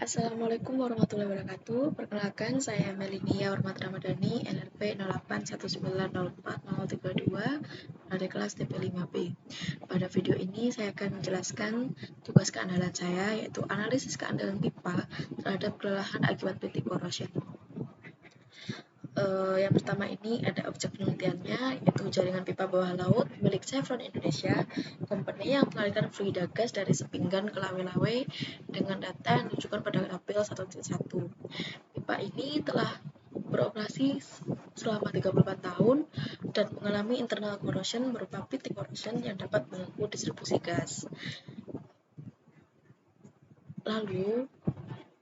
Assalamualaikum warahmatullahi wabarakatuh. Perkenalkan, saya Melinia Hormat Ramadhani, LRP 0819040032 dari kelas TP5B. Pada video ini saya akan menjelaskan tugas keandalan saya, yaitu analisis keandalan pipa terhadap kelelahan akibat printing corrosion. Yang pertama ini ada objek penelitiannya, yaitu jaringan pipa bawah laut milik Chevron Indonesia, company yang mengalirkan fluida gas dari sepinggan ke lawe-lawe dengan data yang ditunjukkan pada tabel 1.1. Pipa ini telah beroperasi selama 34 tahun dan mengalami internal corrosion berupa pitting corrosion yang dapat mengganggu distribusi gas. Lalu,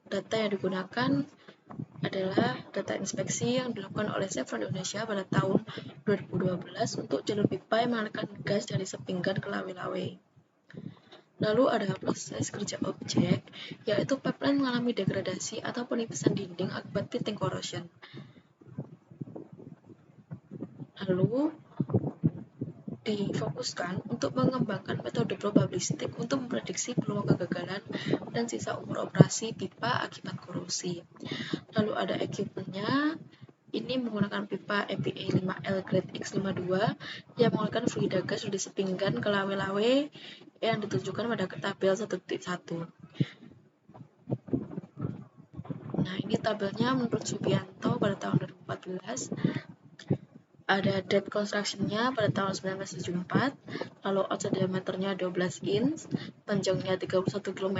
data yang digunakan adalah data inspeksi yang dilakukan oleh Chevron Indonesia pada tahun 2012 untuk jalur pipa yang mengalirkan gas dari sepinggan ke lawe-lawe. Lalu ada proses kerja objek, yaitu pipeline mengalami degradasi atau penipisan dinding akibat pitting corrosion. Lalu difokuskan untuk mengembangkan metode probabilistik untuk memprediksi peluang kegagalan dan sisa umur operasi pipa akibat korosi. Lalu ada equipment-nya, ini menggunakan pipa EPA 5L grade X52 yang mengeluarkan fluida gas dari sepinggan ke lawe-lawe yang ditunjukkan pada tabel 1.1. Nah, ini tabelnya menurut Subianto pada tahun 2014. Ada date construction-nya pada tahun 1974, lalu outside diameternya 12 inch, panjangnya 31 km,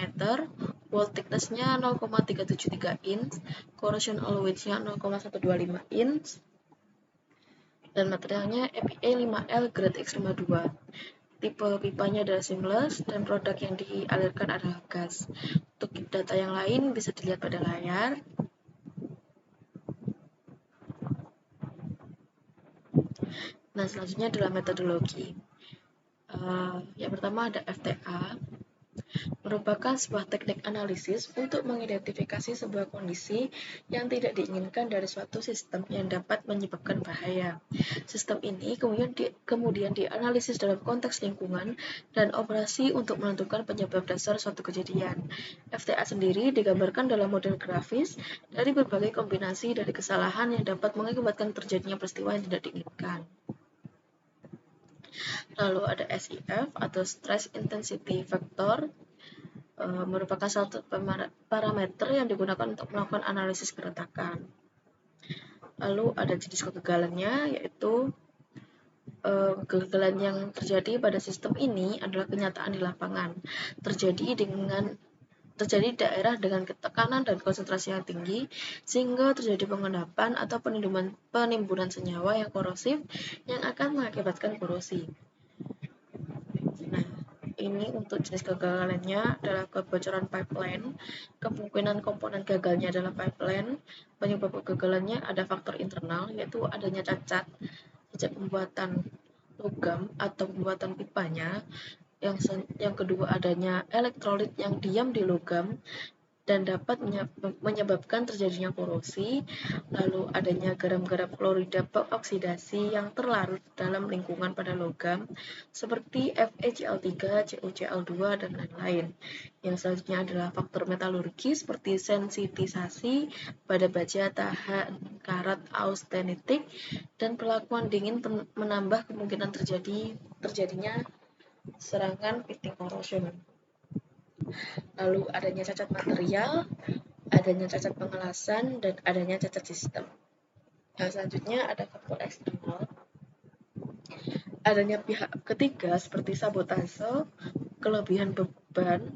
wall thickness-nya 0,373 inch, corrosion all width-nya 0,125 inch, dan materialnya EPA 5L grade X52. Tipe pipanya adalah seamless dan produk yang dialirkan adalah gas. Untuk data yang lain bisa dilihat pada layar. Nah, selanjutnya adalah metodologi. Yang pertama ada FTA, merupakan sebuah teknik analisis untuk mengidentifikasi sebuah kondisi yang tidak diinginkan dari suatu sistem yang dapat menyebabkan bahaya. Sistem ini kemudian dianalisis dalam konteks lingkungan dan operasi untuk menentukan penyebab dasar suatu kejadian. FTA sendiri digambarkan dalam model grafis dari berbagai kombinasi dari kesalahan yang dapat mengakibatkan terjadinya peristiwa yang tidak diinginkan. Lalu ada SIF atau Stress Intensity Factor, merupakan satu parameter yang digunakan untuk melakukan analisis keretakan. Lalu ada jenis kegagalannya, yaitu kegagalan yang terjadi pada sistem ini adalah kenyataan di lapangan. Terjadi daerah dengan tekanan dan konsentrasi yang tinggi, sehingga terjadi pengendapan atau penimbunan senyawa yang korosif yang akan mengakibatkan korosi. Nah, ini untuk jenis kegagalannya adalah kebocoran pipeline. Kemungkinan komponen gagalnya adalah pipeline. Penyebab kegagalannya ada faktor internal, yaitu adanya cacat pembuatan logam atau pembuatan pipanya. Yang kedua adanya elektrolit yang diam di logam dan dapat menyebabkan terjadinya korosi. Lalu adanya garam-garam klorida oksidasi yang terlarut dalam lingkungan pada logam seperti FeCl3, CuCl2, dan lain-lain. Yang selanjutnya adalah faktor metalurgi seperti sensitisasi pada baja, tahan, karat, austenitik, dan perlakuan dingin menambah kemungkinan terjadinya serangan pitting corrosion. Lalu adanya cacat material, adanya cacat pengelasan, dan adanya cacat sistem. Yang selanjutnya ada faktor eksternal. Adanya pihak ketiga seperti sabotase, kelebihan beban,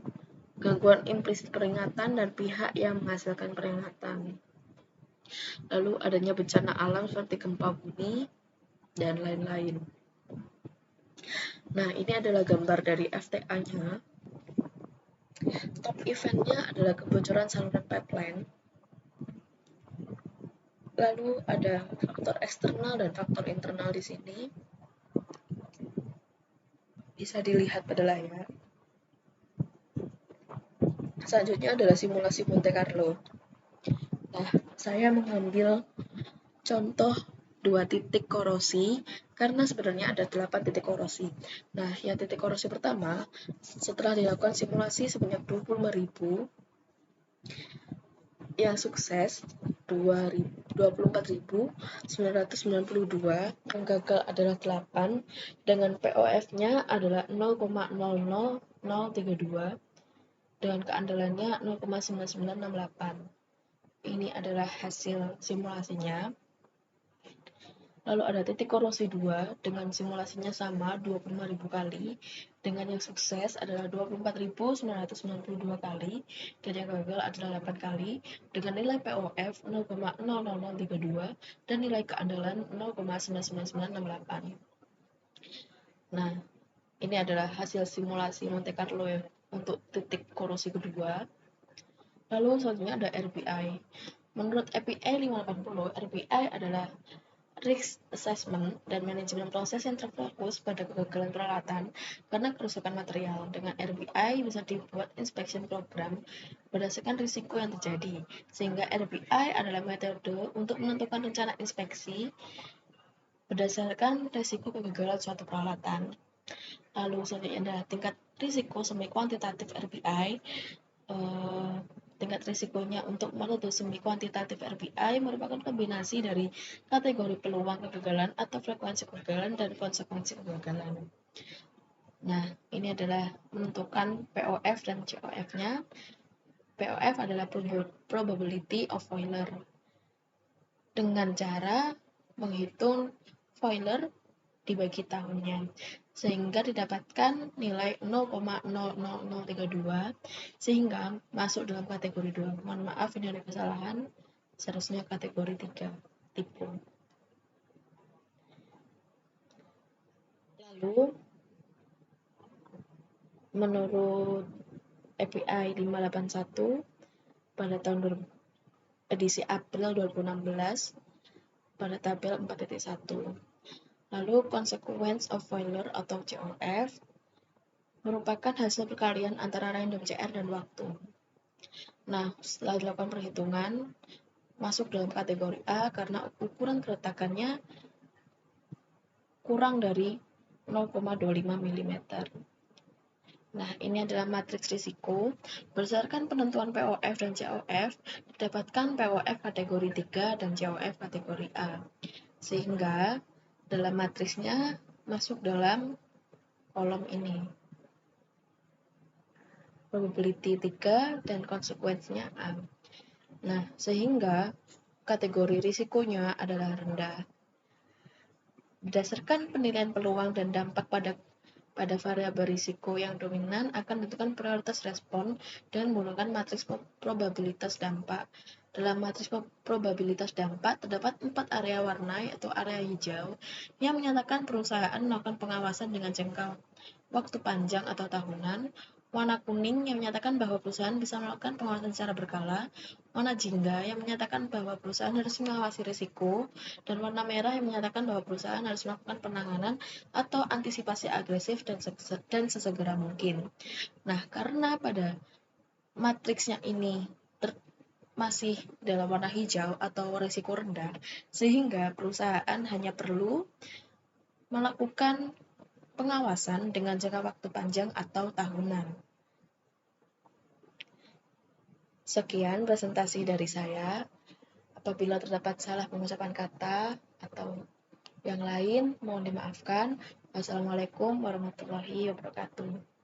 gangguan implisit peringatan, dan pihak yang menghasilkan peringatan. Lalu adanya bencana alam seperti gempa bumi, dan lain-lain. Nah, ini adalah gambar dari FTA-nya. Top event-nya adalah kebocoran saluran pipeline. Lalu ada faktor eksternal dan faktor internal di sini. Bisa dilihat pada layar. Selanjutnya adalah simulasi Monte Carlo. Nah, saya mengambil contoh 2 titik korosi karena sebenarnya ada 8 titik korosi. Nah, yang titik korosi pertama, setelah dilakukan simulasi sebanyak 25.000 Yang sukses 24.992, yang gagal adalah 8 dengan POF-nya adalah 0,00032 dengan keandalannya 0,9968. Ini adalah hasil simulasinya. Lalu ada titik korosi 2 dengan simulasinya sama 25.000 kali, dengan yang sukses adalah 24.992 kali dan yang gagal adalah 8 kali, dengan nilai POF 0,00032 dan nilai keandalan 0,99968. Nah, ini adalah hasil simulasi Monte Carlo untuk titik korosi kedua. Lalu selanjutnya ada RBI. Menurut API 580, RBI adalah Risk Assessment dan manajemen proses yang terfokus pada kegagalan peralatan karena kerusakan material. Dengan RBI bisa dibuat inspection program berdasarkan risiko yang terjadi, sehingga RBI adalah metode untuk menentukan rencana inspeksi berdasarkan risiko kegagalan suatu peralatan. Lalu selanjutnya adalah tingkat risiko semi kuantitatif RBI. Tingkat risikonya untuk metode semi kuantitatif RBI merupakan kombinasi dari kategori peluang kegagalan atau frekuensi kegagalan dan konsekuensi kegagalan. Nah, ini adalah menentukan POF dan COF-nya. POF adalah probability of failure dengan cara menghitung failure dibagi tahunnya, sehingga didapatkan nilai 0,00032 sehingga masuk dalam kategori 2. Mohon maaf ini ada kesalahan, seharusnya kategori 3, tipu. Lalu menurut API 581 pada tahun edisi April 2016 pada tabel 4.1. Lalu consequence of failure atau COF merupakan hasil perkalian antara random CR dan waktu. Nah, setelah dilakukan perhitungan, masuk dalam kategori A karena ukuran keretakannya kurang dari 0,25 mm. Nah, ini adalah matriks risiko. Berdasarkan penentuan POF dan COF, didapatkan POF kategori 3 dan COF kategori A. Sehingga dalam matriksnya masuk dalam kolom ini. Probability 3 dan konsekuensinya A. Nah, sehingga kategori risikonya adalah rendah. Berdasarkan penilaian peluang dan dampak pada variabel risiko yang dominan akan menentukan prioritas respon dan menggunakan matriks probabilitas dampak. Dalam matriks probabilitas dampak terdapat 4 area warna yaitu area hijau yang menyatakan perusahaan melakukan pengawasan dengan jangka waktu panjang atau tahunan, warna kuning yang menyatakan bahwa perusahaan bisa melakukan pengawasan secara berkala, warna jingga yang menyatakan bahwa perusahaan harus mengawasi risiko, dan warna merah yang menyatakan bahwa perusahaan harus melakukan penanganan atau antisipasi agresif dan sesegera mungkin. Nah, karena pada matriksnya ini masih dalam warna hijau atau risiko rendah, sehingga perusahaan hanya perlu melakukan pengawasan dengan jangka waktu panjang atau tahunan. Sekian presentasi dari saya. Apabila terdapat salah pengucapan kata atau yang lain, mohon dimaafkan. Wassalamualaikum warahmatullahi wabarakatuh.